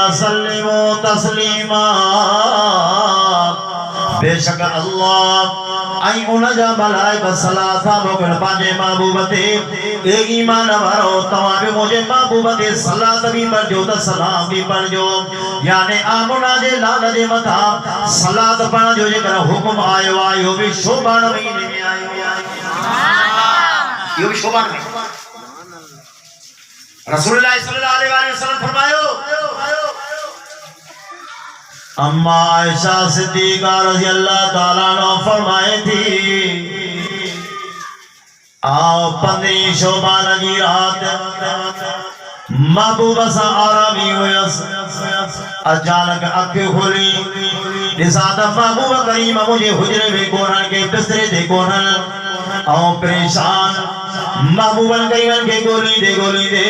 वसल्लिमू तस्लीमा। बेशक अल्लाह आई उनजा मलाइका सलासा मोगल पांजे महबूब ते एक ईमान वारो तवा भी मुझे महबूब ते सलात भी पढ़जो त सलाम भी पढ़जो। यानी आमुना जे लाल जे मथा सलात पढ़जो जेकर हुक्म आयो आयो भी शोभान महीने में आयो यो भी शोभान में रसूलुल्लाह सल्लल्लाहु अलैहि वसल्लम फरमायो अम्मा आयशा सिद्दीका रज़ी अल्लाह ताला अन्हा फरमाए थी आओ 15 शोभान की रात महबूबा सा आरामी हुयस अचानक अखि खुली निसादा महबूबा करीम मुझे हुजरे में कोरन के बिस्तरे दे कोरन आओ परेशान महबूबन करीमन के गोली दे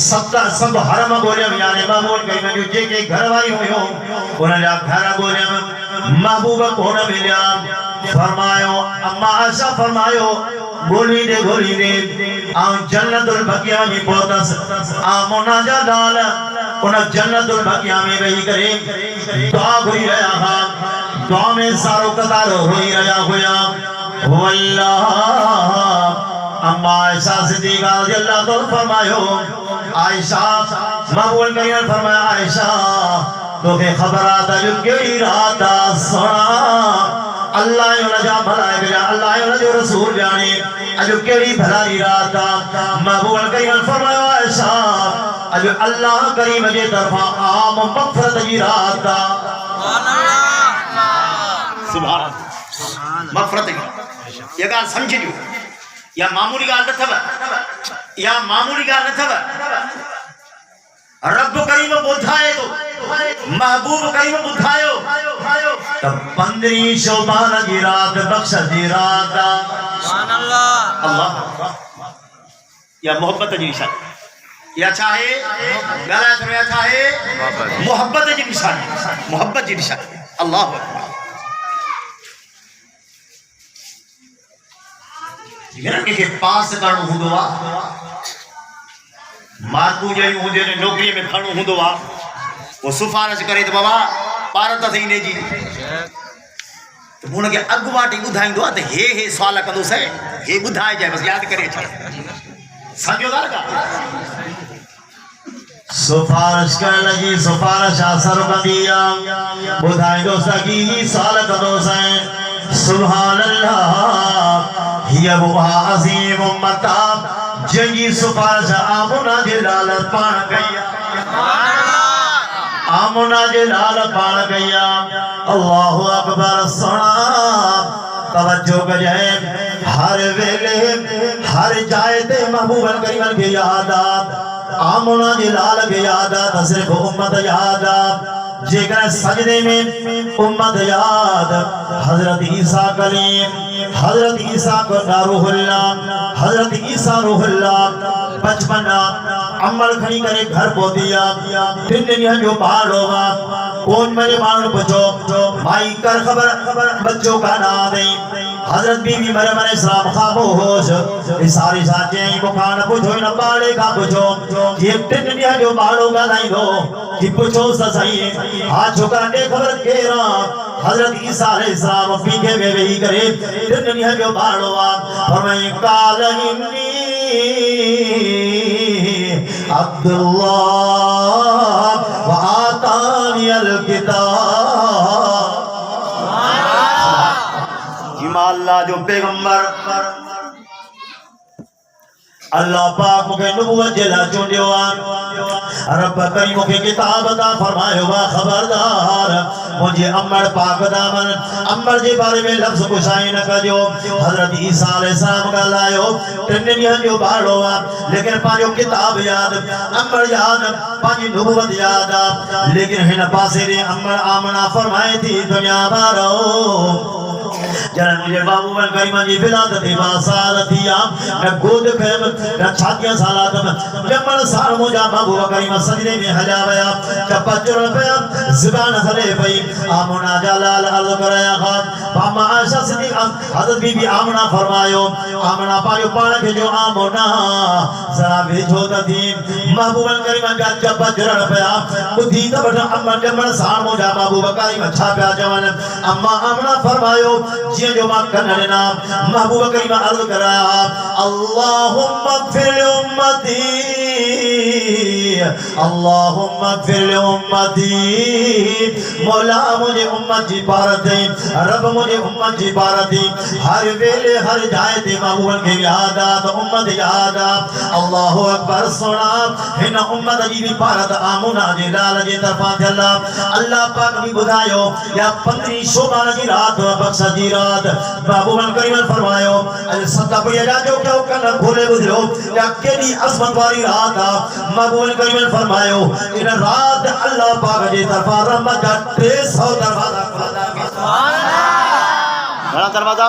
सब हरम गोलियम यानी महबूबन करीमन जो जे के घर वाली हुयो उन्हें घर गोलियम महबूबा कोन मिलिया फरमायो अम्मा आयशा फरमायो गोली दे आऊं जन्नतुल बकिया में पहुंचस आ मुनाजा डाल उन जन्नतुल बकिया में रही करे दुआ हुई रहा हां दुआ में सारो कतार होई रहा होया वल्लाह अम्मा आयशा सिद्दीका रज़ी अल्लाह ताला फरमायो आयशा महबूब करीम फरमाया आयशा तोखे खबर आता जो केड़ी रात सोना अल्लाह उनजा मलाइका अल्लाह उनजो रसूल जाने अजो केड़ी भलाई रात महबूब करीम फरमायो आयशा अजो अल्लाह करीम जे तरफा आम मग़फ़िरत जी रात सुभान अल्लाह मग़फ़िरत ये गाल समझियो या मामूली गाल न थव रब करीम बुधाए तो महबूब करीम बुधायो तब 15 शोभान की रात बख्श दी रात सुभान अल्लाह अल्लाह या मोहब्बत जी निशानी या चाहे गलत या चाहे मोहब्बत जी निशानी अल्लाह अकबर के पास करणो हुंदो आ मार्कू जई हुंदे ने नौकरी में खणो हुंदो आ वो सिफारिश करे तो बाबा पारत थई ने जी तो उन के अगवाटी बुधाइंदो आ तो हे सवाल कंदो से हे बुधाए जाए बस याद करे छा समझो गाल का सिफारिश कर लगी सिफारिश असर कदिया बुधाइंदो सकी सवाल कंदो से सुभान अल्लाह हिया बुहा अजीम उम्मता जंगी सिफारिश आमुना जे लाल पाण गया आमुना जे लाल पाण गया अल्लाहु अकबर सुना तवज्जो कजे हर वेले हर जाए ते महबूब करीम के याद आमुना जे लाल के याद सिर्फ उम्मत याद जेकर सजदे में उम्मत याद हजरत ईसा कलीम हजरत ईसा को रूहुल्लाह हजरत ईसा रूहुल्लाह बचपना अमल खड़ी करे घर पहुंचिया 3 दिन जो बाहर होगा कौन मेरे मानो पूछो भाई कर खबर बच्चों का नाम नहीं हजरत बीवी मरियम अलैहिस्सलाम खामोश सारी साथी को खाना पूछो न बाड़े का पूछो ये 3 दिन जो बाहर होगा नहीं दो कि पूछो सही हाथ झुका के खबर केरा हजरत ईसा अलैहिस्सलाम पीछे में वही करे 3 दिन जो बाहर होगा फरमाए काल इन्नी अब्दुल्लाह व आतानी अल किताब अल्लाह जो पैगंबर अल्लाह पाक मुके नबुवत जला चुंडियो रब करीम मुके किताब अता फरमायो वा खबरदार मुझे अम्मड़ पाक दामन अम्मड़ जे बारे में लफ्ज कुशाई न कजो हजरत ईसा अलैहिस्सलाम का लायो 3 दिन जो बाड़ो लेकिन पाजो किताब याद अम्मड़ याद पाजी नबुवत याद लेकिन हिन पासे रे अम्मड़ आमना फरमाए थी दुनिया बारो जन मुझे बाबू बन करीम जी विलादत बासाल दिया न गोद खैम न छातियां सालात जमन सार मुजा बाबू करीम सजदे में हजा गया चप्पा चुर पे जुबान हले पई आमना जलाल अर्ज कराया खान मामा आयशा सिद्दीक हजरत बीबी आमना फरमायो आमना पायो पाण के जो आमना जरा भेजो तथी महबूब करीम जा चप्पा चुर पे बुधी त बठ अम्मा जमन सार मुजा बाबू करीम अच्छा पे जवन अम्मा आमना फरमायो जी जो मां करने ना महबूब करीम अर्ज कराया अल्लाहुम्मा फिर उम्मती अल्लाहुम्मा फिर उम्मती मौला मुझे उम्मत जी पारत दे रब मुझे उम्मत जी पारत दे हर वेले हर जाए ते महबूब के याद आ उम्मत याद आ अल्लाहु अकबर सुना हिन उम्मत जी भी पारत आमुना जे लाल जे तरफा थे अल्लाह पाक भी बुधायो या 15 शोभान जी रात बख्शा जी रात महबूब करीम फरमायो अल सदा को या जो क्या कन भोले बुझलो या केडी अजमत वाली रात आ महबूब करीम फरमायो इन रात अल्लाह पाक जी तरफा रहमत का 300 दरवाजा खुला सुभान अल्लाह बड़ा दरवाजा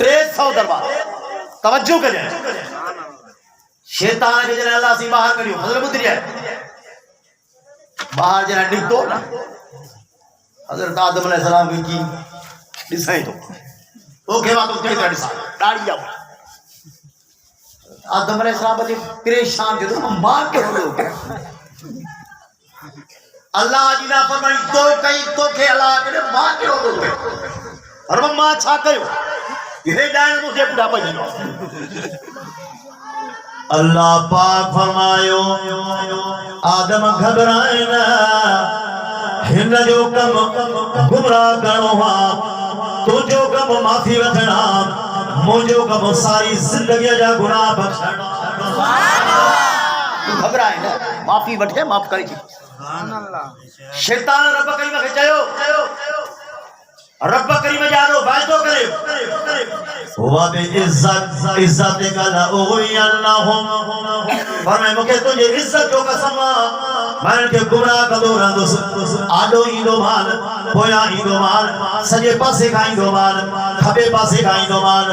300 दरवाजा तवज्जो कर शैतान के जने अल्लाह से बाहर करियो हजरत उतरिया बाहर जरा निकतो ना हजरत आदम अलैहिस्सलाम की दिसाई तो ओके बात तो तेरी दिसा दाढ़ी आओ आदम अलैहिस्सलाम बजे परेशान थे तो मां के हो अल्लाह जी ना फरमाई तो कई तो के अल्लाह के मां के हो और मां छा कयो ये जाने मुझे बुढ़ा पई अल्लाह पाक फरमायो आदम घबराए ना हिन जो कम गुमराह करणो हा तो जो कम माफी वठणा मुझो कम सारी जिंदगी जा गुनाह बख्शणा सुभान अल्लाह घबराए ना माफी वठे माफ करे सुभान अल्लाह शैतान रब करीम के चयो रब करीम जानो वायदो करे हुआ बे इज्जत कला ओ अल्लाहुम फरमाए मुके तुझे इज्जत जो कसम मन के गुमराह कदो रंदो आडो ईंदो माल पोया ईंदो माल सजे पासे खाईंदो माल खबे पासे खाईंदो माल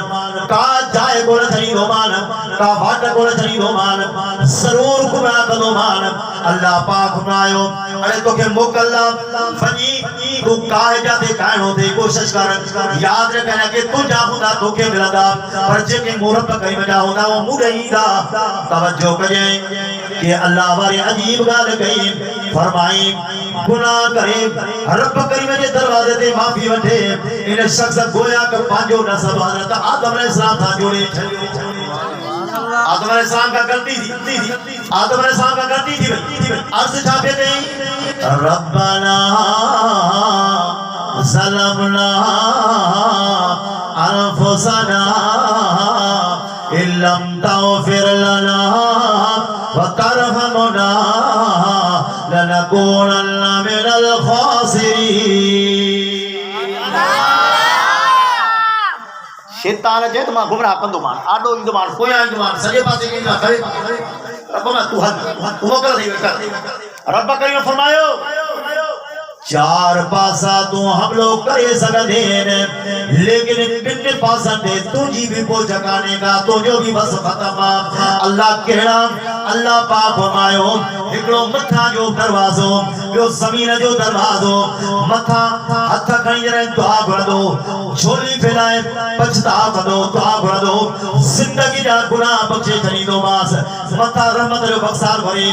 का जाए गोल थईंदो माल का वाट गोल थईंदो माल जरूर गुमराह कदो माल अल्लाह पाक फरमायो अरे तोके मोकल्ला फनी तू काहे जाते कानो थे कोशिश कर याद रखना कि तू जाहुदा तोके मिलदा पर जेके मूरत कई वजा होदा वो मुरईदा तवज्जो करे कि अल्लाह वाले अजीब गाल कही फरमाई गुनाह करे रब करीम जे दरवाजे ते माफी वठे इन शख्स गोया के पांजो नसब हजरत आदम अलैहिस्सलाम था जोड़े आदम अलैहिस्सलाम का गलती थी आदम अलैहिस्सलाम का गलती थी अर्ज छापे थे रब्बना ज़लमना अनफुसना इल्लम तग़फिर लना व तरहमना लनकूनन्न मिनल ख़ासिरीन शैतान जे तुम गुमराह कंदो मान आडो इंदो मान कोया इंदो मान सजे पासे इंदा करे रब में तू मोकल थई कर रब करीम फरमायो चार पासा तू हम लोग करे सकते हैं लेकिन किन पासा दे तुझी भी को जगाने का तो जो भी बस खत्म अल्लाह कहना अल्लाह पाक फरमायो एकड़ो मथा जो दरवाजो जो जमीन जो दरवाजो मथा हथ खणी जरे दुआ घुरदो झोली फैलाए पछताव कदो दुआ घुरदो जिंदगी जा गुनाह बख्शे छणींदो मास मथा रहमत जो बख्शार भरे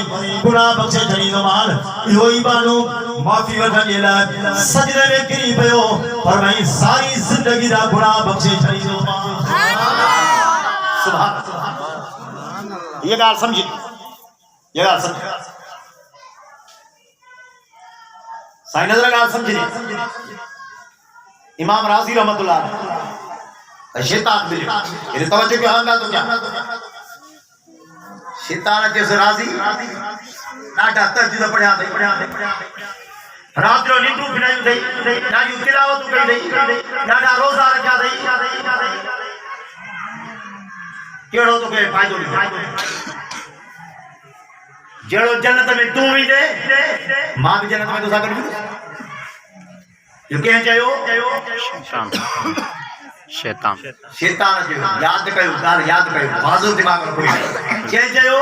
गुनाह बख्शे छणींदो मान इहो ई बानो माफी वठण जे लाइ सजदे में गिरी पियो फरमाई सारी जिंदगी जा गुनाह बख्शे छणींदो मान सुभान अल्लाह ये गाल समझी ये गाल समझ साईं नजर गाल समझी इमाम राजी रहमतुल्लाह शैतान मिले ये तवज्जो के हां तो क्या शैतान के राजी डाटा तर्जुमा पढ़या थे रात जो नींद बिनाई थई नाजी तिलावत कई थई डाटा रोजा रखा थई केड़ो तो के फायदो जेड़ो जन्नत में तू भी दे मां भी जन्नत में तो सागर ये कह चयो शैतान शैतान जो याद कयो गाल याद कयो बाज़ू दिमाग में कोई के चयो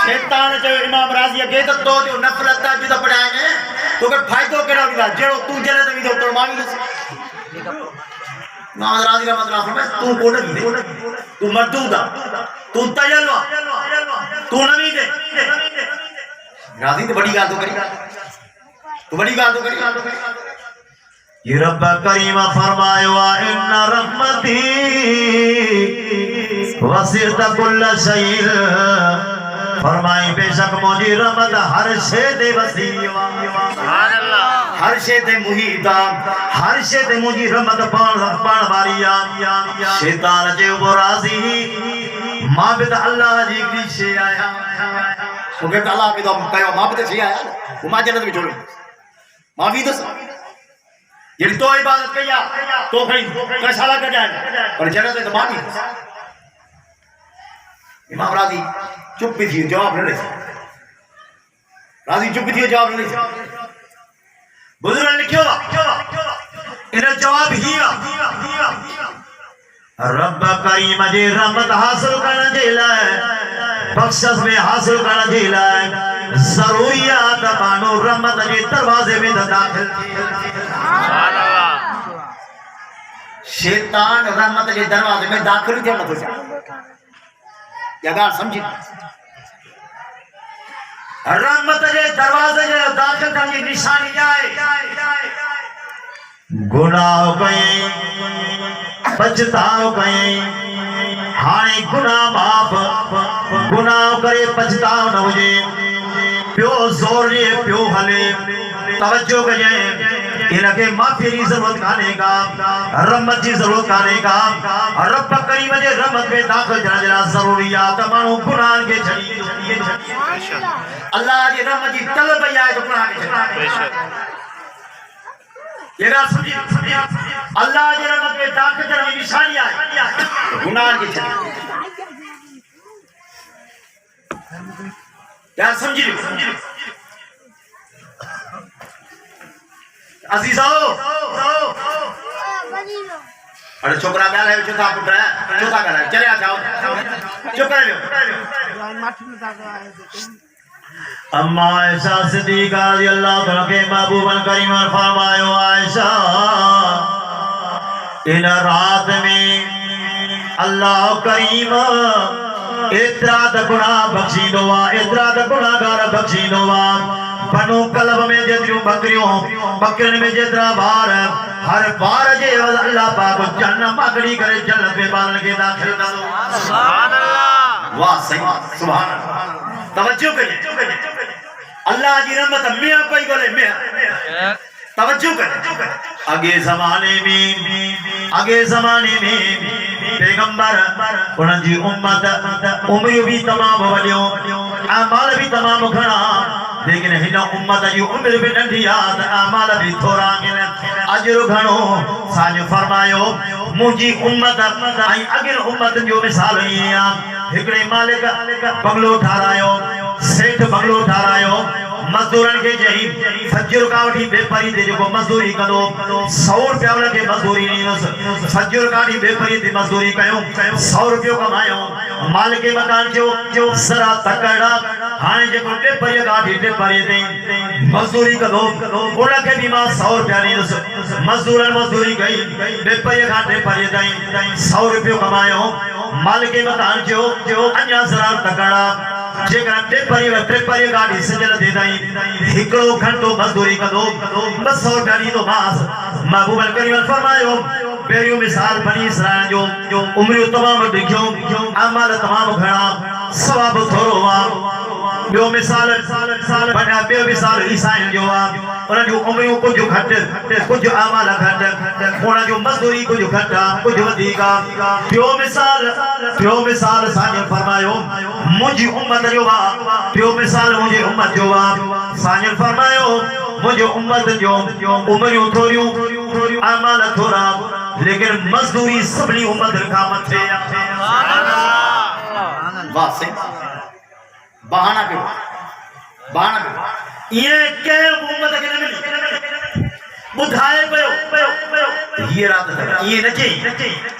शैतान जो इमाम राज़ी के तो जो नफरत जो तो पढ़ाए ने तो के फायदो केड़ा दिला जेड़ो तू जले तो विदो तो मांगी इमाम राज़ी का मतलब है तू कोन दे तू मर्दूदा तू तयलवा तू नवी दे राज़ी तो बड़ी गाल तो करी तू बड़ी गाल तो करी ये रब करीम फरमायो इन्ना रहमती वसीअत कुल शै फरमाई बेशक मुझी रहमत हर शे दे वसी सुभान अल्लाह हर शे दे मुहीता हर शे दे मुझी रहमत पाण वारिया शैतान जे वो राजी माबिद अल्लाह जी की शे आया ओके अल्लाह की तो कयो माबिद शे आया वो मा जन्नत में छोड़ो मावी दस ये तो इबादत किया तो कहीं कशाला कर जाए पर जन्नत में तो मावी इमाम राजी चुप भी थी जवाब नहीं राजी चुप भी थी जवाब नहीं बुजुर्ग ने लिखियो इन्हें जवाब ही रब करीम जे रहमत हासिल करने जे लाए बख्शिश में हासिल करने जे लाए जरूरियात मानो रहमत जे दरवाजे में दाखिल सुभान अल्लाह शैतान रहमत जे दरवाजे में दाखिल थे मत जा या गाल समझी रहमत जे दरवाजे में दाखिल करने की निशानी आए गुनाह कई पछताओ कई हाने गुनाह माफ गुनाह करे पछताओ न हुजे प्यो जोर ने प्यो हले तवज्जो कजे इनके माफी की जरूरत काने का रहमत की जरूरत काने का रब करीम जे रहमत में दाखिल जरा जरूरियात मानो गुनाह के छड़ी अल्लाह जी रहमत की तलब आए तो गुनाह के बेशक ये बात समझी अल्लाह जी रहमत में दाखिल जरा निशानी आए गुनाह के छड़ी क्या समझी अजीजो अरे छोकरा गाल है चौथा पुत्र है चौथा गाल है चले आ जाओ चुप कर लो अम्मा आयशा सिद्दीका रज़ियल्लाहु तआला के महबूबन करीम फरमायो आयशा इन रात में अल्लाह करीम इतरा द गुनाह बख्शींदो वा इतरा द गुनाहगार बख्शींदो वा बनो कलब में जेतिरियूं बकरिन में जेतरा बार हर बार जे अल्लाह पाक जन्नत पकड़ी करे जन्नत में बादल के दाखिल कर दो सुभान अल्लाह वाह सही सुभान अल्लाह तवज्जो करिए अल्लाह जी रहमत में कोई बोले में तवज्जो कर आगे जमाने में पैगंबर उन्हनि जी उम्मत उम्र भी तमाम वडियो अमाल भी तमाम घणा लेकिन हिन उम्मत जी उम्र भी नंढी आहे अमाल भी थोड़ा आहिनि अजर घणो साज फरमायो मुंहिंजी उम्मत ऐं अॻिल उम्मत जो मिसाल ईअं आहे हिकिड़े मालिक बंगलो ठारायो सेठ बंगलो ठारायो मजदूरन के जही फजर का वठी बेपरी ते जो मजदूरी कदो 100 रुपया के मजदूरी नहीं फजर का दी बेपरी ते मजदूरी कयो 100 रुपयो कमायो मालिक के मकान जो सरा तकड़ा हाने जे को बेपरी का दी बेपरी ते मजदूरी कदो बोला के भी मां 100 रुपया नहीं मजदूरन मजदूरी गई बेपरी का बेपरी ते 100 रुपयो कमायो मालिक के मकान जो अन्या सरा तकड़ा जेकर ट्रिपरी गाड़ी सजल दे दई हिकड़ो घंटो मजदूरी कदो 200 गाड़ी तो मास महबूब करीम फरमायो पेरियो मिसाल बनी इसराइल जो उम्र तमाम दिखियो अमल तमाम घणा सवाब थोरो वा बियो मिसाल बना बियो मिसाल ईसाई जो वा उन जो उम्र कुछ घट कुछ अमल घट उन जो मजदूरी कुछ घट कुछ वधीका बियो मिसाल साईं फरमायो मुझी उम्मत जो वा बियो मिसाल मुझे उम्मत जो वा साईं फरमायो मुझे उम्मत जो उम्रियूं थोरियूं अमल थोरा लेकिन मजदूरी सबनी उम्मत का मथे सुभान अल्लाह वाह से बहाना पे ये के उम्मत के मिली बुधाए पयो ये रात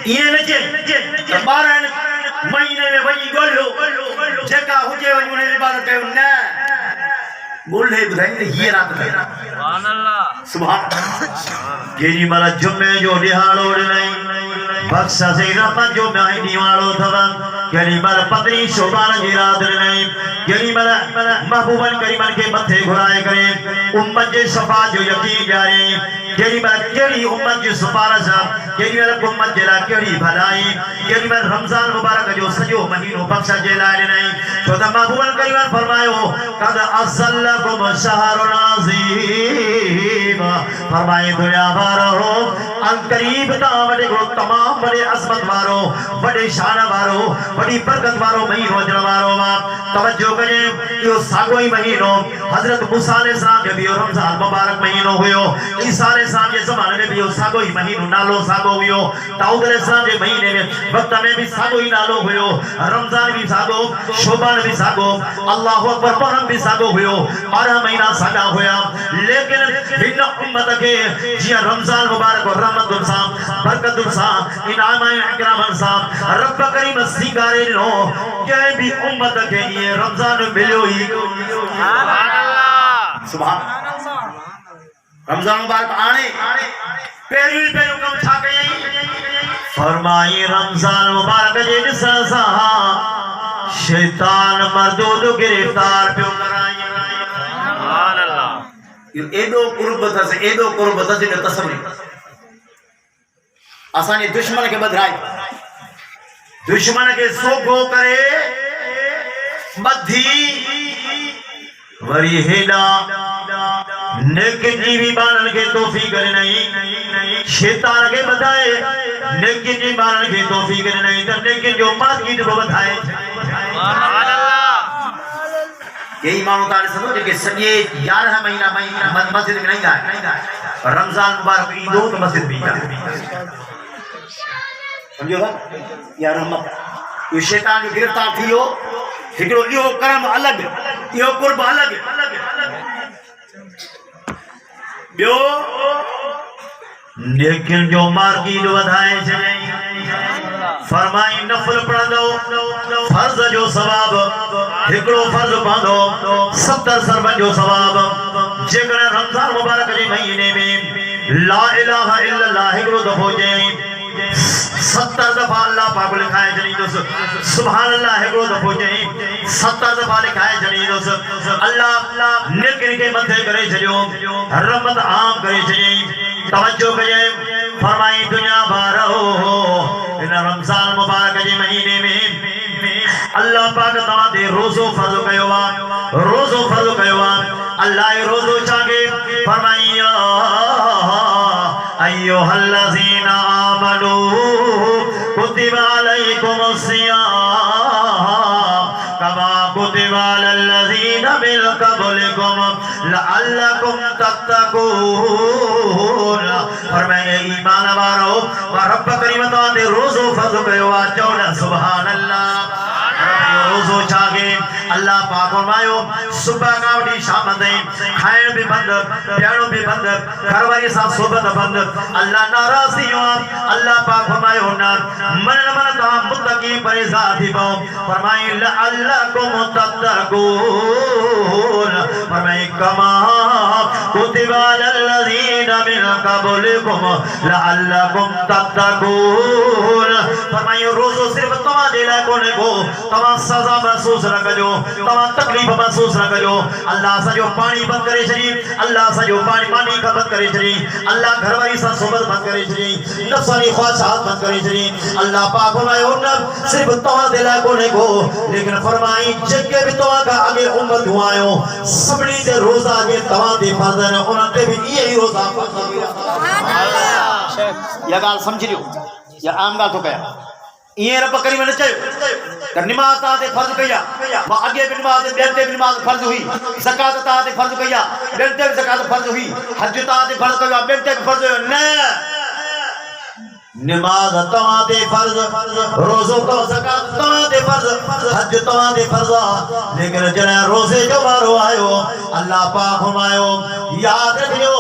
ये नचे बारह महीने में वही गोलो जका हुजे वही उन्हें इबादत कयो न बोले बुधाई ये रात सुभान अल्लाह सुभान केरी माला जुम्मे जो दिहाड़ो नहीं बक्सा से रपा जो मैं निवाड़ो थवा केरी माला पत्नी शोभान की रात नहीं केरी माला महबूबन करीमन के मथे घुराए करे उम्मत के सफा जो यकीन जारे केरी माला केरी उम्मत की सिफारिश केरी माला उम्मत जेला केरी भलाई केरी माला रमजान मुबारक जो सजो महीनों बक्सा जेला नहीं तो महबूबन करीमन फरमायो कद अज़ल्लकुम शहरुन अज़ीम फरमाए दुनिया वारो अनकरीब ता बड़े को तमाम बड़े अजमत वारो बड़े शान वारो बड़ी बरकत वारो महीनो अजर वारो तवज्जो करे यो सागो ही महीनो हजरत मूसा अलैहिस्सलाम के भी रमजान मुबारक महीनो हुयो ईसा अलैहिस्सलाम के ज़माने में भी यो सागो ही महीनो नालो सागो हुयो दाऊद अलैहिस्सलाम के महीने में वक्त में भी सागो ही नालो हुयो रमजान भी सागो शोबान भी सागो अल्लाहु अकबर परम भी सागो हुयो 12 महीना सागा हुया लेकिन हिन उम्मत के जिया रमजान मुबारक और रहमतुल सा बरकतुल सा इनाम इकराम सा रब करीम सिंगारे लो के भी उम्मत के ये रमजान मिलो ही सुभान अल्लाह सुभान रमजान मुबारक आने पेरी पे कम छा गई फरमाई रमजान मुबारक जे सा शैतान मर्दूद गिरफ्तार पे कराई सुभान अल्लाह एडो कुर्ब से ने तस्वीर असानी दुश्मन के बधराई दुश्मन के सोगो करे बधी वरी हेडा नेकिन जी भी बानन के तौफीक नहीं शैतान के बताए नेकिन जी बानन के तौफीक नहीं तो नेकिन जो मार्केट को बताए सुभान अल्लाह यही मानो तारे समझो कि सजे 11 महीना मस्जिद में नहीं जाए रमजान मुबारक ईद हो तो मस्जिद में जाए समझो था या रहमत ये शैतान जो गिरफ्तार थियो हिकड़ो यो कर्म अलग यो कुर्ब अलग बियो लेकिन जो मार्केट वधाए छे फरमाई नफल पढ़ंदो फर्ज जो सवाब हिकड़ो फर्ज पांदो 70 सरबन जो सवाब जेकॾहिं रमजान मुबारक जे महीने में ला इलाहा इल्लल्लाह हिकड़ो दफ़ो चई 70 दफ़ा अल्लाह पाक लिखाए छॾींदुस सुभान अल्लाह हिकड़ो दफ़ो चई 70 दफ़ा लिखाए छॾींदुस अल्लाह नेकिन के मथे करे छॾियो रहमत आम करे छॾी तवज्जो कजे फरमाई दुनिया वारो इन रमजान मुबारक जे महीने में अल्लाह पाक तवा दे रोज़ो फर्ज कयो वा अल्लाह रोज़ो चागे फरमाइया अय्युहल्लज़ीना आमनू कुतिबा अलैकुमुस सियाम कमा कुतिबा अलल्लज़ीना मिन क़ब्लिकुम लअल्लकुम तत्तकून फरमाए ईमान वारो रब करीम तवा दे रोज़ो फर्ज कयो वा चौड़ा सुभान अल्लाह रोज़ो चागे अल्लाह पाक फरमायो सुबह का उठी शाम ताईं खाइण भी बंद पियण भी बंद घरवारी सां सोबत बंद अल्लाह नाराज़ थी वियो अल्लाह पाक फरमायो न मन तव्हां मुतक़ी परहेज़गार थी पओ फरमाई लअल्लकुम तत्तकून फरमाई कमा कुतिबा अलल्लज़ीना मिन क़ब्लिकुम लअल्लकुम तत्तकून फरमाई रोज़ो सिर्फ तव्हां जे लाइ कोन्हे को तव्हां सज़ा महसूस न कजो तव्हां तकलीफ़ महसूस न कजो अल्लाह सॼो पाणी बंद करे छॾी अल्लाह सॼो पाणी मानी बंद करे छॾी अल्लाह घरवारी सां सोबत बंद करे छॾी नफ़्सानी ख्वाहिशात बंद करे छॾी अल्लाह पाक फरमायो न सिर्फ तव्हां जे लाइ कोन्हे को लेकिन फरमाई जेके बि तव्हां खां अॻे उम्मतूं आहियो सभिनी ते रोज़ा अॻे तव्हां ते फर्ज़ आहिनि उन्हनि ते बि इहे ई रोज़ा फर्ज़ इहा ॻाल्हि सम्झी लियो या आम ॻाल्हि थो कयां ये रब करीम ने चयो त नमाज ता ते फर्ज कया वा आगे भी नमाज बेन ते भी नमाज फर्ज हुई ज़कात ता ते फर्ज कया बेन ते ज़कात फर्ज हुई हज ता ते फर्ज कया बेन ते फर्ज न नमाज तवादे फर्ज रोजो तो ज़कात तवादे फर्ज हज तवादे फर्ज लेकिन जने रोजे जो वारो आयो अल्लाह पाक फरमायो याद रखियो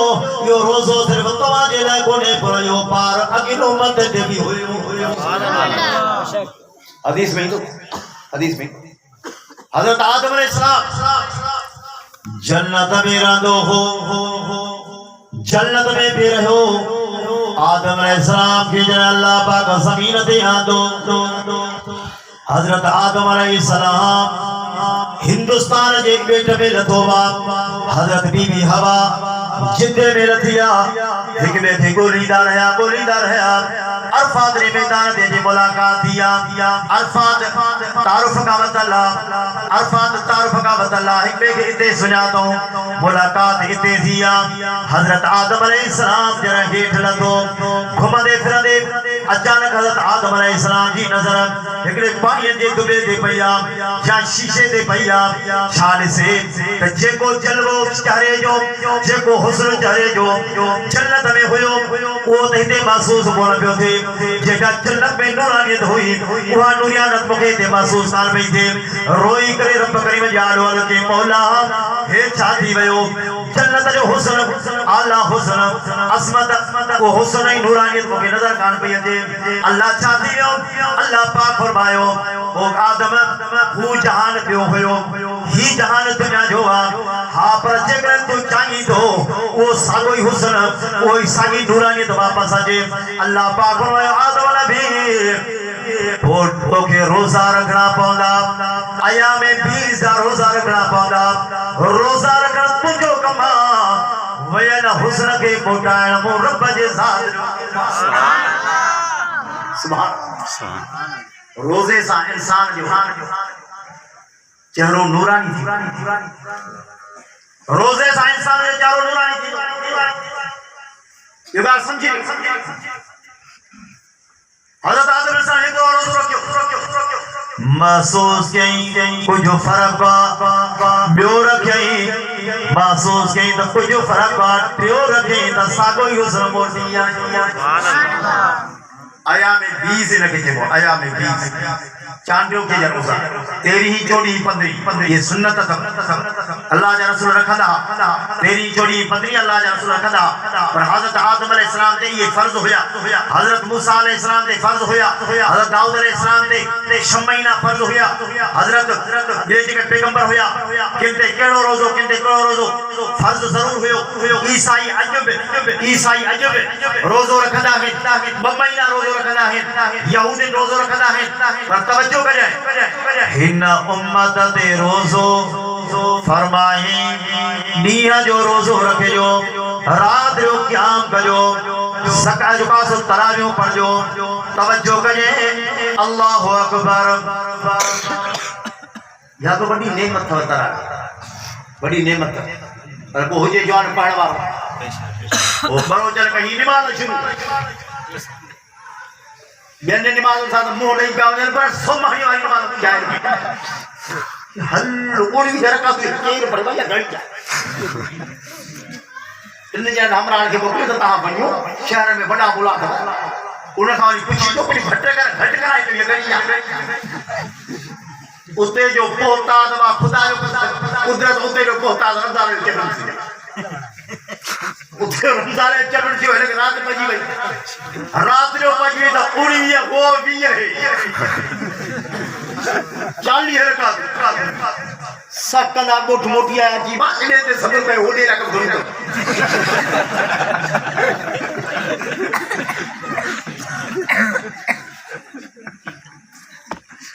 यो रोजो सिर्फ तवाजे लाइ कोने पर यो पार अगिलो उम्मत ते भी हुयो हदीस में हजरत आदम अलैहिस्सलाम जन्नत में रहंदो हो जन्नत में भी रहो आदम अलैहिस्सलाम के जन अल्लाह पाक ज़मीन ते आंदो हजरत आदम अलैहिस्सलाम हिंदुस्तान जे पेट में लथो वा हजरत बीबी हवा जिंदे में लथिया एक में थे गोलीदार है अरफात ने मैदान दे जी मुलाकात दिया अरफात तारुफ का वतला एक में के इते सुना तो मुलाकात इते दिया हजरत आदम अलैहिस्सलाम जरा हेठ लथो घुमदे फिरदे अचानक हजरत आदम अलैहिस्सलाम जी नजर एकड़े पानी जे दुबे दे पया या शीशे दे पया छाल से जेको जलवो चारे जो जेको हुस्न चारे जो जन्नत में हुयो वो ते महसूस बोल पियो थे जेका जन्नत में नूरानियत हुई उहा नूरानियत मुके ते महसूस कान पई थे रोई करे रब करीम जानो के मौला हे छाती वयो जन्नत जो हुस्न आला हुस्न असमत वो हुस्न ही नूरानियत मुके नजर कान पई थे अल्लाह छाती वयो अल्लाह पाक फरमायो ओ आदम वो जहान पियो हुयो ही जहान दुनिया जो हा पर जेकर तू चाही तो वो सागो ही हुस्न वो सागी नूरानियत वापस आजे अल्लाह पाक फरमायो आदम नबी तो के रोजा रखना पौंदा आया में 20 रोजा रखना पौंदा रोजा रखना तुझो कमा वयन हुस्न के मोटाण मो रब जे ज़ात सुभान रोजे सा इंसान जो चेहरो नूरानी थी रोजे सा इंसान जो चेहरो नूरानी थी ये बात समझिए हज़रत आदम अलैहिस्सलाम एक और रोज़ रखियो महसूस कई कुछ फर्क बियो रखई महसूस कई तो कुछ फर्क बियो रखई तो सागो ही हुस्न मोटी आया में 20 लगे थे वो आया में 20 चांदियों के जरूसा तेरी ही जोड़ी 15 ये सुन्नत अल्लाह जा रसूल रखदा तेरी जोड़ी 15 अल्लाह जा रसूल रखदा पर हजरत आदम अलैहिस्सलाम ते ये फर्ज होया हजरत मूसा अलैहिस्सलाम ते फर्ज होया हजरत दाऊद अलैहिस्सलाम ते 6 महीना फर्ज होया हजरत ये जे पैगंबर होया किंते केड़ो रोजो फर्ज जरूर होयो ईसाई अजब रोजो रखदा है 2 महीना रोजो रखदा है यहूदी रोजो रखदा है पर तवज्जो करें हिन उम्मत ते रोजो फरमाए निया जो रोजो रखजो रात जो क़याम कजो सका जो कासो तरावियो पढ़जो तवज्जो कजे अल्लाहु अकबर या तो बड़ी नेमत है तरावी बड़ी नेमत पर को हुजे जवान पढ़ वारो ओ बरो चल कहीं नमाज शुरू बेने नमाज साथ मुंह नहीं पावन पर सोमहणी वाली नमाज जाए हल कोनी जरा का केर पड़वा या गड़ जा इन जन हमरा के मोकले तो ता बनियो शहर में बड़ा बुला था उन खाली कुछ तो कोई घट कराई तो ये गड़िया उते जो पोता दवा खुदा जो कुदरत उते जो पोता रमजान के चरण से उते रमजान के चरण से है रात बजी भाई रात जो बजी तो उड़ी है वो भी है 40 रकात सकला गोठ मोटिया जी बाने ते सबर पे होने रकम धुन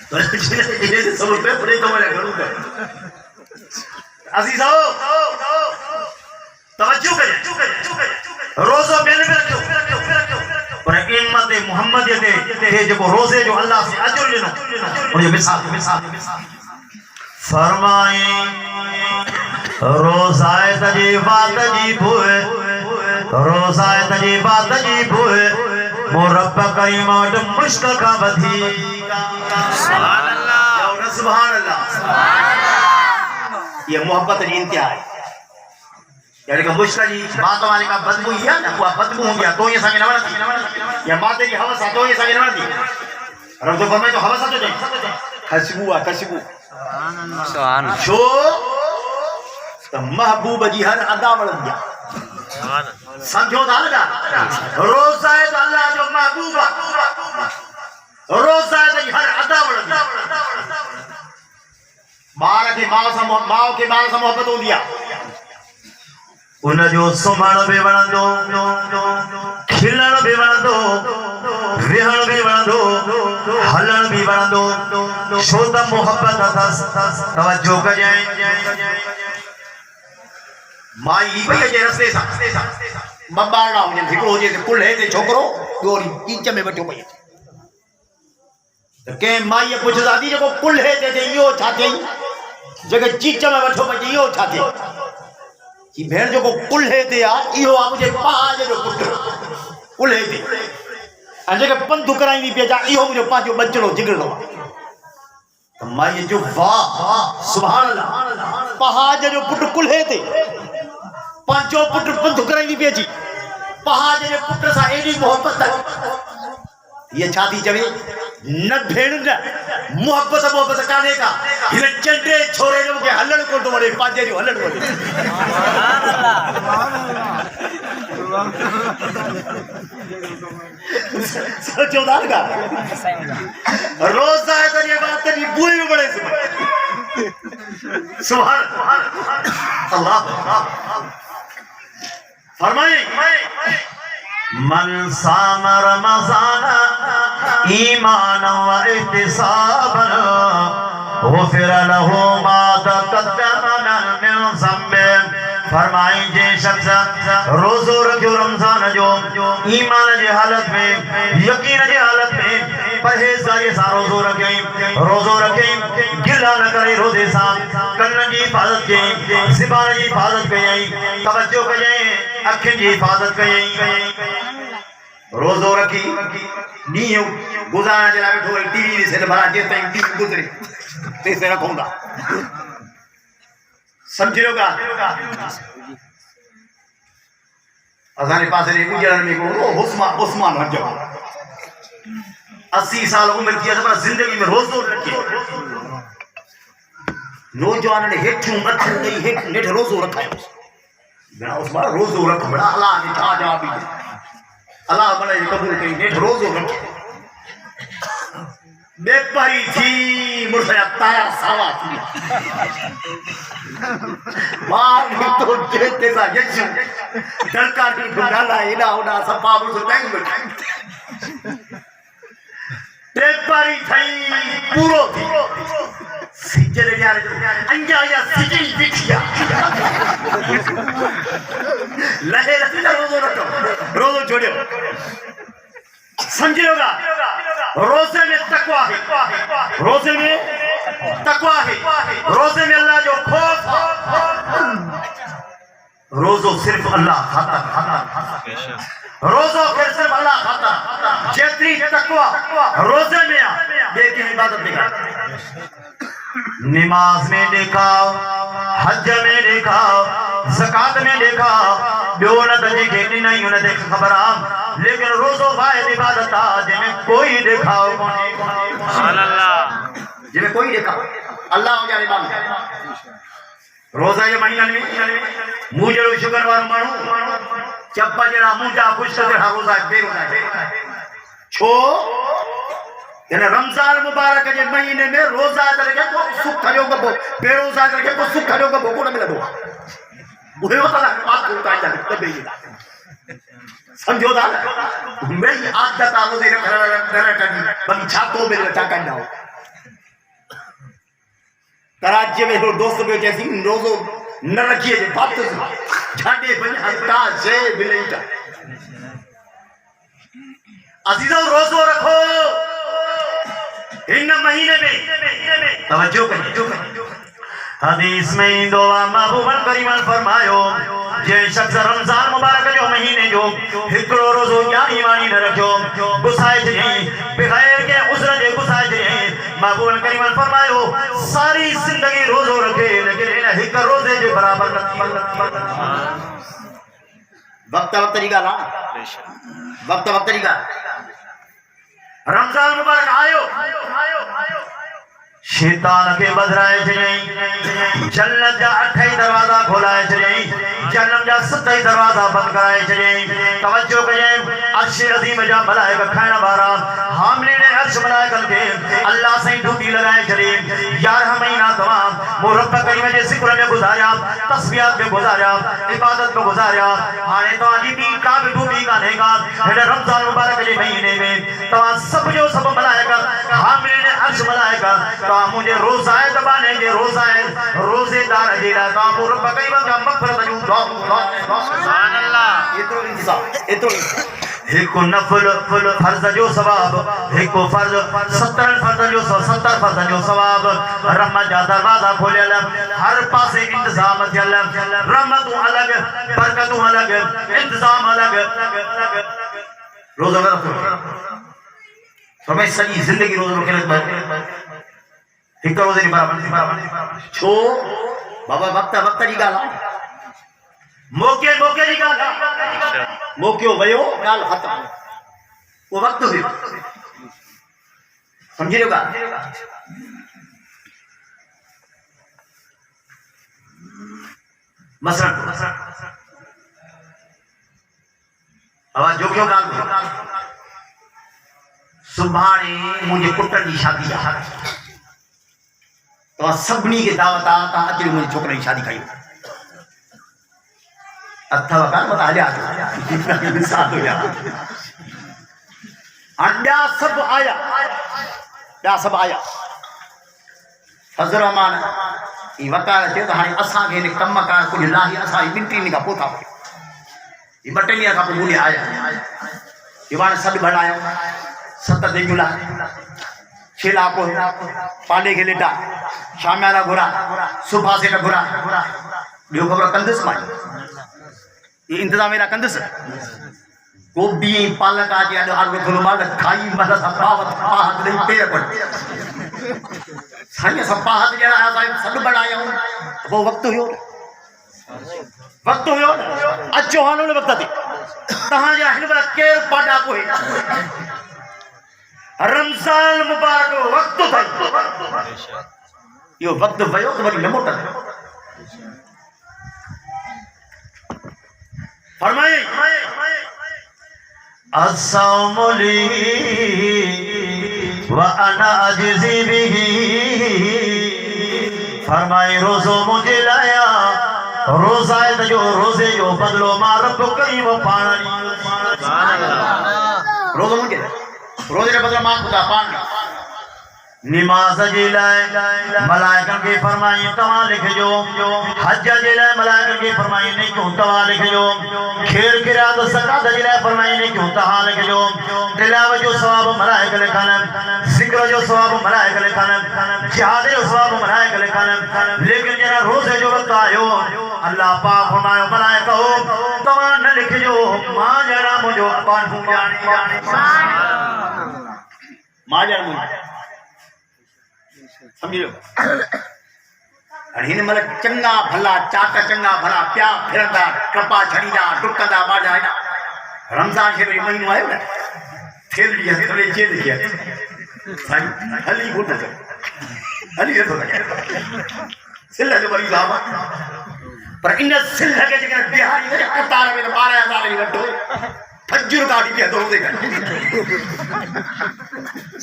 तो ये सबर पे पड़े तो वाला करूं का अजीजो तवज्जो करें रोजा बेने में रखो पर इम्मत मुहम्मदियत ते जो रोजे जो अल्लाह से अजर लेनो और ये मिसाल फरमाए रोजाए तजी बात जी भूए रोजाए तजी बात जी भूए मो रब करीम वट मुश्क का वधी सुभान अल्लाह सुभान अल्लाह ये मोहब्बत की इंतहा है यानी का मुश्किल जी मां तुम्हारे का बदबू ही है ना वो बदबू हो गया तो ये संगे न वणती या मां तेरी हवा सा तो ये संगे न वणती रब तो फरमाए तो हवा सा तो जाए खुशबू सुभान छो त महबूब जी हर अदा वणंदी समझो था लगा रोज़ा है तो अल्लाह जो महबूब रोज़ा है तो हर अदा वणंदी बार के मां के बार से मोहब्बत होंदी आहे उन जो सुमण बि वणंदो खिलण बि वणंदो विहण बि वणंदो हलण बि वणंदो छो त मोहब्बत अथसि तवज्जो कजांइ माई भई जे रस्ते सा बबाड़ा हुजन हिकड़ो हुजे ते कुल हे ते छोकरो गोरी चीच में बैठो पई त के माई पुछ दादी जेको कुल हे ते इहो छा थई जेके चीच में बैठो पई इहो छा थई की भेण जो कुल है ते आ इहो आ मुझे पाज जो पुत्र कुल है ते अजे के पंधु कराई पे जा इहो मुझे पाजो बचड़ो जिगड़ो त माई जो वाह सुभान अल्लाह पहाज जो पुत्र कुल है ते पांचो पुत्र पंधु कराई पे जी पहाज जे पुत्र सा एडी मोहब्बत ये छाती चवे न भेण न मोहब्बत काने का हिन चंडे छोरे जो के हलण को तो वड़े पाजे जो हलण वड़े सोचो दाल का रोज़ा है तो ये बात नहीं बुई में बड़े सुभान अल्लाह फरमाइए मन साम रमज़ान ईमान व इहतिसाबन गुफिर लहू मा तक़द्दम मिन ज़ंबे फरमाई जे शख्स रोज़ो रखियो रमज़ान जो ईमान जे हालत में यकीन जे हालत में परहेज़गारी सां रोज़ो रखे गिला न करे रोज़े सां कन्न जी हिफ़ाज़त कयईं ज़बान जी हिफ़ाज़त कयईं तवज्जो कयईं अखियुनि जी हिफ़ाज़त कयईं रोज़ो रखी नींह गुज़ारण जे लाइ वेठो टीवी ॾिसे त भला जेसि ताईं टीवी गुज़रे तेसि रखूं था समझ लो का असांजे पासे जे गुजरण में को उस्मान हज 80 साल उम्र थी पर जिंदगी में रोज़ो रखे नौजवान ने हेठियों मथन ॾेई हेठि नेठि रोज़ो रखायो घणा उस्मान रोज़ो रख बड़ा अल्लाह ने छा जवाब ॾिनो अल्लाह बड़े कबूल कई नेठि रोज़ो रखे बेपरी थी मुर्सा तारा सावा थी मार तो जेते सा यशु डरका दी डाला एडा ओडा सफा मुर्सा बैंक में बेपरी थई पूरो थी सिजल यार अंजा या सिजल दिखिया लहे रोज़ो रखो रोज़ो छोड़ो समझिएगा रोज़े में तकवा है रोज़े में तकवा है रोज़े में अल्लाह जो खौफ रोज़ो सिर्फ अल्लाह खाता रोज़ो फिर सिर्फ अल्लाह खाता जेतरी तकवा रोज़े में बे की इबादत नहीं नमाज में देखा हज में देखा ज़कात में देखा बियो न त जेके नहीं उन देख खबर आ लेकिन रोज़ो वाहिद इबादत आ जिन्हें कोई देखाओ सुभान अल्लाह जिन्हें कोई देखा अल्लाह हो जाने बात रोज़ा ये महीना में मुंह जड़ो शुगर वारो मानू चप्पा जड़ा मुंडा खुश कर रोज़ा बेरोज़ा छो यानी रमजान मुबारक के महीने में रोज़ा करके को सुख जो गबो बेरोज़ा करके को सुख जो गबो को न मिलदो बुरे होता है बात को उतार जाते तब भी समझो दा मेरी आदत आ रोज़े रखना करनी बल्कि छातो में लटा करना हो कराची में दोस्त पे जैसी रोज़ो न रखिए जे बात झाड़े बन हंता से बिलेटा अजीजों रोज़ो रखो इन महीने में तवज्जो करिए हदीस में दुआ महबूब करीम फरमायो जे शख्स रमजान मुबारक जो महीने जो हिकड़ो रोज़ो या ईमानी न रखियो गुसाए जे बगैर के उज़र जे गुसाए जे महबूब करीम फरमायो सारी जिंदगी रोजो रखे लेकिन इन हिक रोजे जे बराबर न वक्त वक्त जी ॻाल्हि आहे वक्त वक्त जी ॻाल्हि रमजान मुबारक आयो शैतान के बदराए छॾियईं जन्नत जा 8 दरवाजा खोलाए छॾियईं जन्नत जा 7 दरवाजा बंद कराए छॾियईं तवज्जो कजईं अर्श अज़ीम जा मलाइका खाइण वारा हामिलीन अर्श मलाइकन खे अल्लाह साईं ड्यूटी लगाए छॾी 11 महीना तमाम मुरब करीम जे ज़िक्र में गुज़ारिया तस्बीहात में गुज़ारिया इबादत में गुज़ारिया हाणे तव्हांजी ॿी का बि ड्यूटी कान्हे का हिन रमज़ान मुबारक जे महीने में तव्हां सभु जो सभु मलाइका हामिलीन अर्श मलाइका तव्हां मुंहिंजे रोज़ाए ज़बाने जे रोज़ाए रोज़ेदार जे लाइ तव्हां मुरब करीम जा मग़फ़िरत जूं दुआ सुभान अल्लाह एतिरो इंतज़ाम एतिरो हिकु नफल फर्ज जो सवाब हिकु फर्ज 70 फर्ज जो 70 फर्ज जो सवाब रहमत जा दरवाजा खोलियल हर पासे इंतजाम थियल रहमतूं अलग बरकतूं अलग इंतजाम अलग रोज़ो न रखो फरमाए सॼी ज़िंदगी रोज़ो रखे हिकु रोज़े जी बराबरि छो बाबा वक्त वक्त जी ॻाल्हि आहे मौके मौके जी ॻाल्हि आहे मौक़ो वियो ॻाल्हि ख़तम उहो वक़्तु हुयो सम्झी रहियो ॻाल्हि मसलन आवाज़ जो क्यों ॻाल्हि सुभाणे मुंहिंजे पुट जी शादी आहे तव्हां सभिनी खे दावत आहे तव्हां अची मुंहिंजे छोकिरे जी शादी कयो अथव कान मत हलिया साथ हुया हाणे ॿिया सभु आया फज़ल रहमान ही वकार चयो त हाणे असांखे हिन कम कार कुझु लाही असां 2 ॾींहं खां पोइ था ही 2 टे ॾींहं खां पोइ मुंहिंजे आया ही हाणे सॾु भणायो 7 ॾींहं लाइ छेला पोइ पाले खे लेटा शामियाना घुरा सुबह से घुरा ॿियो ख़बर कंदुसि मां ये इंतजाम मेरा कंदुसि गोभी पालक आजे अॼु आलू थोरो माल खाई मत सपावत पाहत ॾेई पेर पड़ साईं सपाहत ॼणा असां सॾु बनाया पोइ वक़्तु हुयो अचो हाणे उन वक़्त ते तव्हांजा हिन महिल केरु पाॾा कोई रमज़ान मुबारक वक़्तु अथई इहो वक़्तु वियो त वरी न मोटंदो फरमाए अस्सौमु ली व अना अजज़ी बिही फरमाए रोज़ो मुझे लाया रोज़ाए जो रोज़े जो बदलो मां रब करीम पाण रोज़ो मुझे रोज़े जो बदलो मां खुदा पाण नमाज जे लाइ मलाइकनि खे फरमाई तव्हां लिखजो हज जे लाइ मलाइकनि खे फरमाई नेकियूं तव्हां लिखजो खेल खिरात ज़कात जे लाइ फरमाई नेकियूं तव्हां लिखजो तिलावत जो सवाब मलाइक लिखनि ज़िक्र जो सवाब मलाइक लिखनि जिहाद जो सवाब मलाइक लिखनि लेकिन जरा रोज़े जो वक़्तु आयो अल्लाह पाक फरमायो मलाइको तव्हां न लिखजो मां ॼणा मुंहिंजो पाण ॼाणी मां ॼण समझ लो हिन महिल चङा भला चाक चङा भला पिया फिरंदा टपा छड़ींदा डुकंदा बाजा हेॾा रमज़ान शरीफ़ महीनो आयो न थेलड़ी हथले जेल जी साईं हली घुट हली नथो सघे सिल जो मरीज़ आहे पर इन सिल खे जेकर बिहारी वञे कतार में 12,000 जी वठो फजर काटी पिया थो रोज़े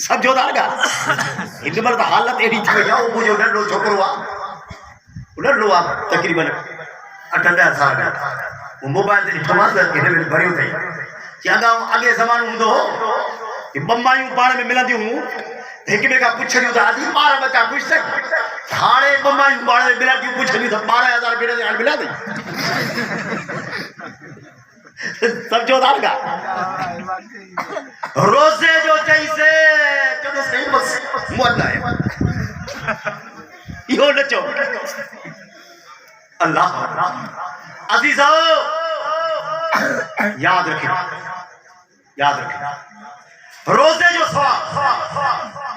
समझो था ॻाल्हि हिन महिल त हालत एॾी थी वई आहे उहो मुंहिंजो नंढो छोकिरो आहे नंढो आहे तक़रीबन 8-10 साल जो उहो मोबाइल ते ॾिठो आहे त हिन में भरियो अथई चवंदा अॻे ज़मानो हूंदो हो कि 2 मायूं पाण में मिलंदियूं हुयूं हिक ॿिए खां पुछंदियूं त आदि ॿार बचा ख़ुशि अथई हाणे 2 मायूं पाण में मिलंदियूं पुछंदियूं त 12,000 भेण ते हाणे मिलिया अथई समझो था रोज़े जो चईसे चलो सही बस मुअद्दा है इहो न चओ अल्लाह अज़ीज़ो याद रखियो रोज़े जो सवाब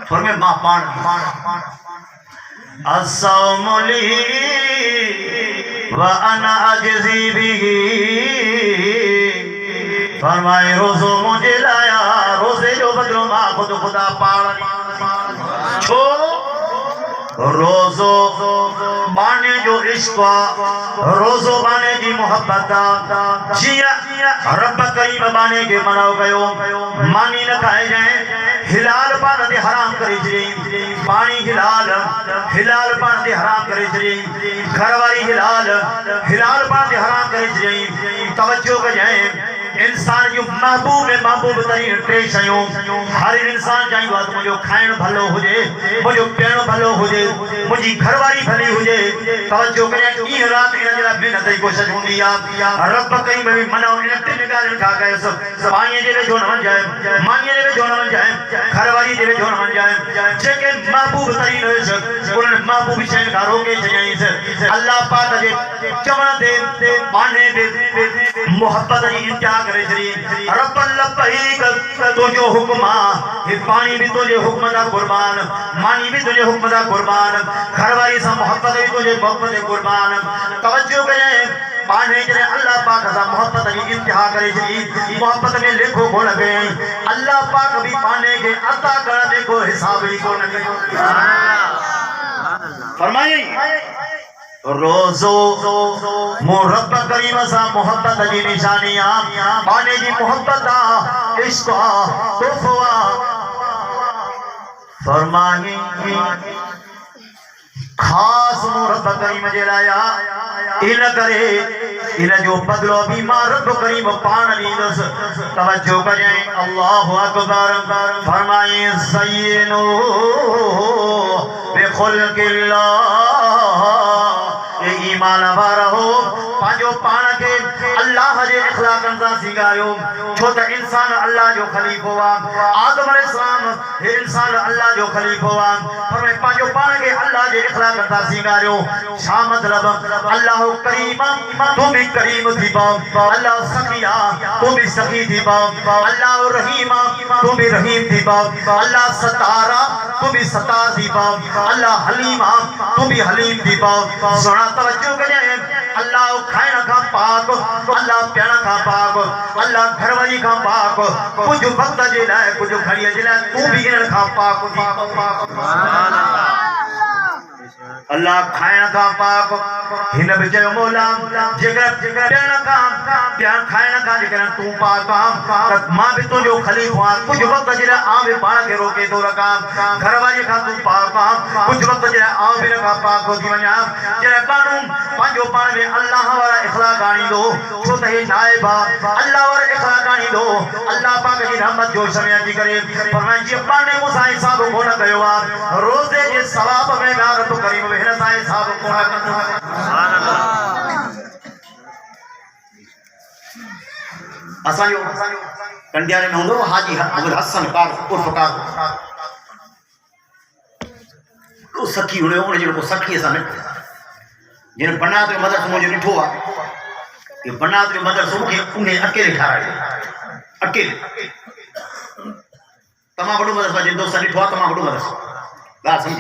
फरमाए मां पान अस्सौमु ली व अना अजज़ी बिही। फरमाए रोज़ो मुझे लाया, रोज़े जो बदलो मां खुद खुदा पाण छो रोज़ो बाने जो इश्क़, रोज़ो बाने जी मोहब्बत जिया रब करीम बाने के मनाओ कयो मानी न खाए जाए हिलाल पान ते हराम करे छे पानी हिलाल पान ते हराम करे छे घरवारी हिलाल पान ते हराम करे छे। तवज्जो कजाए इंसान जो महबूब तरीन टे शयूं हर इंसान चाहिए मुझे खाइण भलो हुजे, मुझे पीअण भलो हुजे, मुझी घरवारी भली हुजे। तवज्जो कजाए ई रात इन जरा मेहनत जी कोशिश हुंदी आ रब कई में भी मनो इन तीन ॻाल्हियुनि खां कयोसि पाणीअ जे वेझो न वञजाए, मानीअ जे वेझो न वञजाए, घरवारी जे वेझो न वञजाए। जेके महबूब तरीन हुयसि उन्हनि महबूब शयुनि खां रोके छॾियईंसि। अल्लाह पाक जे चवण ते बाने ते मोहब्बत जी इंतिहा करे छॾी। रब लबैक तुंहिंजो हुक्म आ, हे पाणी भी तुंहिंजे हुक्म दा कुर्बान, मानी भी तुंहिंजे हुक्म दा कुर्बान, घरवारी सां मोहब्बत भी तुंहिंजे मोहब्बत जे कुर्बान। तवज्जो कजाए पाणे जॾहिं अल्लाह पाक सां मोहब्बत जी इंतिहा करे छॾी, मोहब्बत में लेखो कोन कयईं। अल्लाह पाक भी पाणे खे अता करण में को हिसाब ई कोन कयो। फरमाई रोज़ो मो रब करीम सां मोहब्बत जी निशानी आ, पाणे जी मोहब्बत आ, इश्क़ आ, तोहफ़ो आ। फरमाई खास मो रब करीम जे लाइ इन करे इन जो बदलो भी मां रब करीम पाण ॾींदुसि। तवज्जो कजाए अल्लाहु अकबर। फरमाए सय्यिनो बिखुल्किल्लाह, ईमान वारा हो पांजो पाण के अल्लाह जे इखलाकन सां सिंगारियो। छो त इंसान अल्लाह जो खलीफो आ, आदम अलैहिस्सलाम हे इंसान अल्लाह जो खलीफो आ। पर पांजो पाण के अल्लाह जे इखलाकन सां सिंगारियो। छा मतलब? अल्लाह करीम तू भी करीम थी पाओ, अल्लाह सखी आ तू भी सखी थी पाओ, अल्लाह रहीम तू भी रहीम थी पाओ, अल्लाह सतारा तू भी सतार थी पाओ, अल्लाह हलीम तू भी हलीम थी पाओ। सोना तवज्जो कजाए अल्लाह खाइण खां पाक, अल्लाह पीअण खां पाक, अल्लाह घरवारी खां पाक, कुछ वक्त जे लाइ कुछ घड़ीअ जे लाइ तू भी इन्हनि खां पाक थी पाक। अल्लाह खाइण खां पाक हिन बि चयो मौला जेकर पीअण खां खाइण खां जेकर तूं पाक आ त मां भी तुंहिंजो खलीफ़ो आहियां। कुझु वक्त जे लाइ आउं बि पाण खे रोके थो रखां, घरवारीअ खां तूं पाक आ, कुझु वक्त जे लाइ आउं बि हिन खां पाक थो थी वञा। जॾहिं माण्हू पंहिंजो पाण में अल्लाह वारा इख़लाक़ आणींदो, छो त हे नाइब आ, अल्लाह वारा इख़लाक़ आणींदो, अल्लाह पाक जी रहमत जो समय अची करे फरमाए जीअं पाण मूंसां हिसाब कोन कयो आ, रोज़े जे सवाब में ॻाल्हि तो करीब हिन सां हिसाब कोन कंदो। असांजो कंडियारे में हूंदो हाजी हसन कार उर्फ कार तो सखी हुने उन जो सखी सां न जिन बनात जो मदरसो मुझे ॾिठो आहे, ये बनात जो मदरसो खे उन अकेले ठारायो, अकेले तमामु वॾो मदरसो जिन दोस्त ॾिठो आहे, तमामु वॾो मदरसो। ॻाल्हि सम्झ,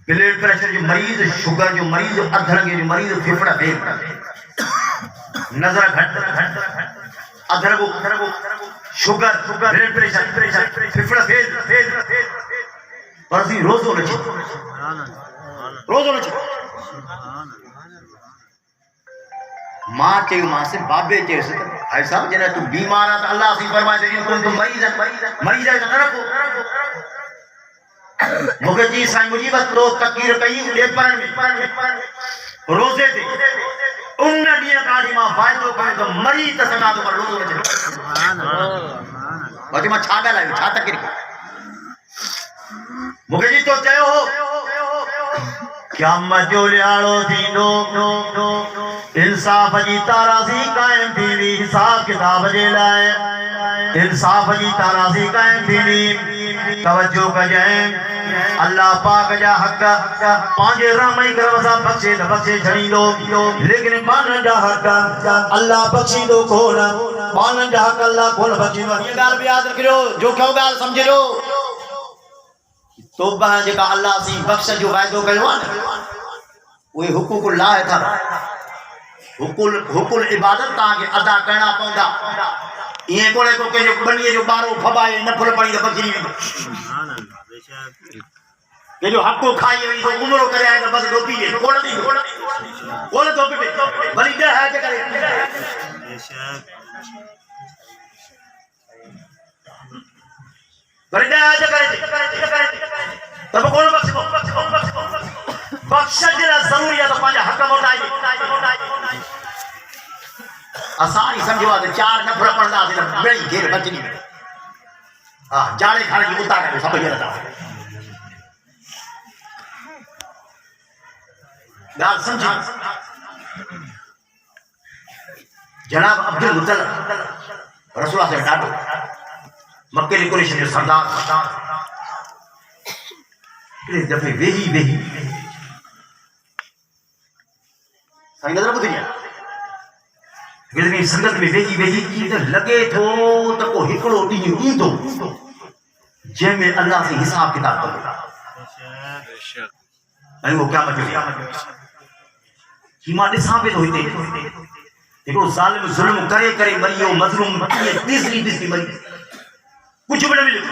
ब्लड प्रेशर जो मरीज़, शुगर जो मरीज़, अधरंगे जो मरीज़, फेफड़ा फेल, नजर घट अधरंगो शुगर, ब्लड प्रेशर, फेफड़ा फेल, पर सी रोज़ो न छो, रोज़ो न छो। मां चयोमांसि बाबे चयोसि भाई साहब जॾहिं तूं बीमार आहे त अल्लाह सी फरमाए इन कोन तूं मरीज़ आहे त न रखो। मूंखे जी साईं मुंहिंजी बस तो तकीर कई ॾेपण में रोज़े ते उन ॾींहं काठी मां फ़ाइदो कयो त मरी त सघां थो पर रोज़ो न छॾियो। बाक़ी मां छा ॻाल्हायो, छा तकीर कई? मूंखे जी तो चयो हो क़यामत जो लियाड़ो थींदो, इंसाफ़ जी ताराज़ी क़ाइम थींदी, हिसाब किताब जे लाइ इंसाफ़ जी ताराज़ी क़ाइम थींदी। तवज्जो कजाए अल्लाह पाक जा हक पांजे रामई करवसा बख्शे न बख्शे छड़ी दो लेकिन बानन जा हक अल्लाह बख्शी दो कोन बानन जा हक अल्लाह कोन बख्शी दो ये गाल भी याद रखियो जो क्यों गाल समझो तौबा जेका अल्लाह सी बख्श जो वायदो कयो न वो हुकूकुल्लाह था हुकुल इबादत ताके अदा करना पवंदा ये कोले को के जो बनिए जो बारो फबाए नफल पड़ी तो बकरी सुभान अल्लाह बेशक के जो हक को खाई वही तो उमरो करे आए तो बस डोपी ले कोल डोपी पे बड़ी दे है के करे बेशक बड़ी दे है के करे तब कौन बख्श बख्श जरा जरूरी है तो पांच हक मोटाई आसानी समझो तो चार नफर पड़दा से बड़ी घेर बचनी हां जाने खाने की उतार के सब जरा गाल समझी जनाब अब्दुल मुतल्लब रसूलुल्लाह से डाटो मक्के की कुरैश के सरदार इस दफे वेही सही नजर बुझिया गिरनी संगत में वेही की तो लगे थो तो को हिकड़ो ॾींहुं ईंदो जंहिंमें अल्लाह से हिसाब किताब कंदो बेशक ऐं वो क्या मतलब कि मां ॾिसां पियो थो हिते हिकिड़ो ज़ालिम ज़ुल्म करे करे मरियो मज़लूम ॾिसी मरी कुछ भी न मिलियो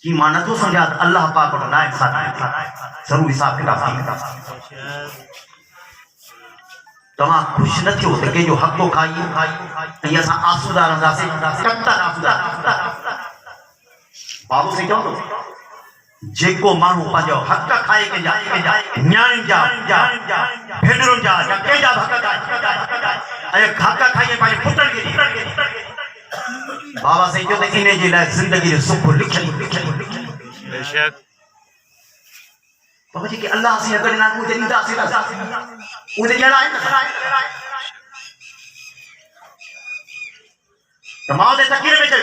कि मां नथो सम्झा अल्लाह पाक वटि ना इंसाफ़ ज़रूर हिसाब किताब तव्हां खुश न थियो त कंहिंजो हक़ खाई ऐं असां आसूदा रहंदासीं कतल आसूदा बाबू से चवंदो जेको माण्हू पंहिंजो हक़ खाए कंहिंजा न्याणी जा भेनरुनि जा या कंहिंजा हक़ खाए ऐं हक़ खाई पंहिंजे पुटनि खे बाबा साईं चयो त इन जे लाइ ज़िंदगी जो सुख लिखियलु बेशक बाबा जी के अल्लाह से अगर ना मुझे नींदा से उधर जड़ा है तमाम दे तकरीर में चल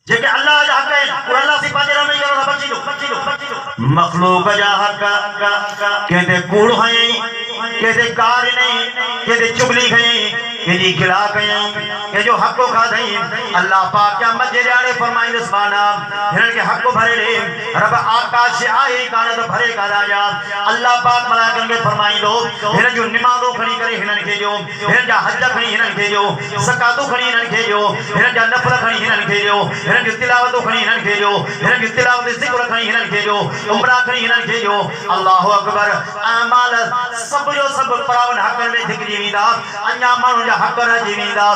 जेके अल्लाह जा हक है वो अल्लाह से पाजे में जरा बची लो मखलूक जा हक कहते कूड़ है कहते कार नहीं कहते चुगली है कहते खिला है के जो हक को खा दई अल्लाह पाक क्या मजेदारे फरमाई सुभाना हिरन के हक को भरे ले रब आकाश से आए कान तो भरे का राजा अल्लाह पाक मलाइकन के फरमाई दो हिरन जो नमाजो खड़ी करे हिरन के जो हिरन जा हज खड़ी हिरन के जो ज़कातो खड़ी हिरन के जो हिरन जा नफल खड़ी हिरन के जो हिरन की तिलावत खड़ी हिरन के जो हिरन की तिलावत जिक्र खड़ी हिरन के जो उम्रा खड़ी हिरन के जो अल्लाहु अकबर अमाल सब जो सब परावन हक में जिक्र जीवीदा अन्या मानु जा हक र जीवीदा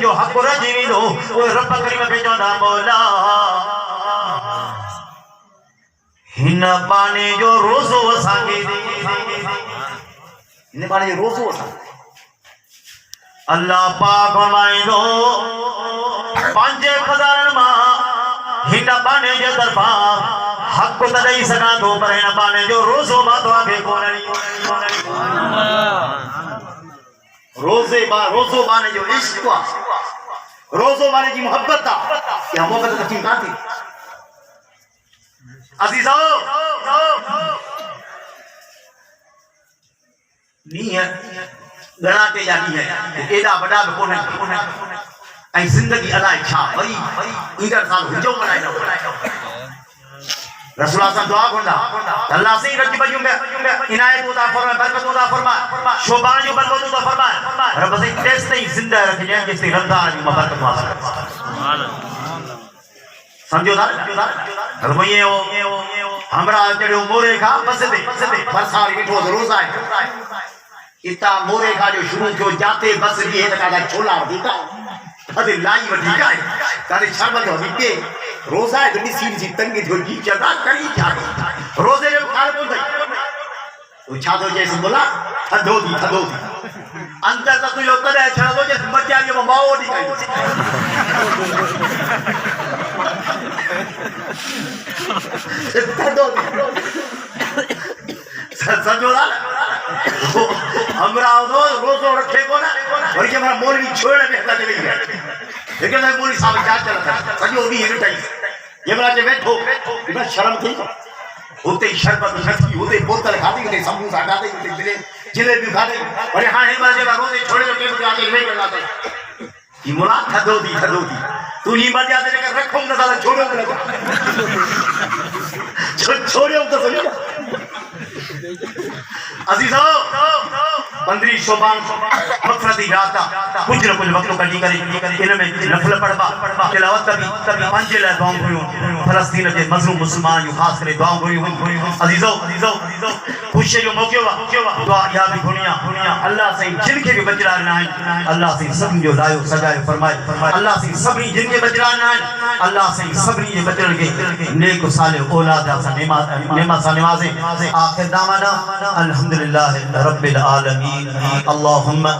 जो हक र जीवीदो वो रब करीम के चौंदा मौला हिन पाने जो रोज़ो असांखे दे हिन पाने जो रोज़ो असां अल्लाह पाक फरमाईंदो पंहिंजे खज़ाननि मां हिन पाने जे तरफ़ां हक त ॾेई सघां थो पर हिन पाने जो रोज़ो मां तव्हांखे कोन रोज़ो बाने जो इश्क रोज़ो बाने की मोहब्बत या मोहब्बत की चिंता थी अजीजो नी है घणा के जानी है एडा बड़ा कोने ऐं जिंदगी अलाए छा वरी ईंदड़ साल हुजो मनाइणो रसूलुल्लाह सां दुआ कंदा अल्लाह से रज बजुंगा इनायत उदा फरमा बरकत उदा फरमा शोभान जो बरकत उदा फरमा रब से तेज नहीं जिंदा रखे जाए जिससे रमजान की बरकत वाला सुभान अल्लाह समझो ना रमये ओ हमरा चढ़ो मोरे खा बस दे बरसात बैठो रोजा है इता मोरे खा जो शुरू जो जाते बस जी है तका छोला दीता अदे लाई वठी गाय तारे शरबत हो के रोजा है तो सीन सी तंग जो जी जदा करी जा रोजे जो खाल को तो छा तो जैसे बोला थदो दी अंदर तक जो कदे छा तो जैसे बच्चा जो माओ दी गई थदो सजोला हमरा रोजो रखे को ना और के हमारा मौलवी छोड़ में हटा दे लेकिन मैं बोली साहब क्या चलता सॼो ॾींहुं हिन टाइम जंहिं महिल अचे वेठो हिन शर्म थी हुते शरबत नथी हुते बोतल खाधी हुते समोसा खाधई हुते जिलेबी खाधई वरी हाणे हिन महिल जेका रोज़ छोड़े जो टेबल ते अची वेही वेंदा ही मुला थधो थी तू ही मर्यादा जेका रखूं न था छोड़ियो न छोड़ियो त सही अज़ीज़ो 15 शोबान मग़फ़िरत जी रात कुछ न कुछ वक़्त कढी करे इन में नफ़िल पढ़बा तिलावत भी पंहिंजे लाइ दुआऊं घुरियूं फ़लस्तीन जे मज़लूम मुस्लमान जूं ख़ासि करे दुआऊं घुरियूं अज़ीज़ो ख़ुशीअ जो मौक़ो दुआ इहा बि घुरियां अल्लाह साईं जिन खे बि बचड़ा ॾिना आहिनि अल्लाह साईं सभिनी जो लायो सजायो फरमाए अल्लाह साईं सभिनी जिन खे बचड़ा ॾिना आहिनि अल्लाह साईं सभिनी जे बचड़नि खे नेक सालिह औलाद सां नेमत सां निवाज़े आख़िर दावाना अल्हम्दुलिल्लाहि रब्बिल आलमीन अल्लाहुम्मा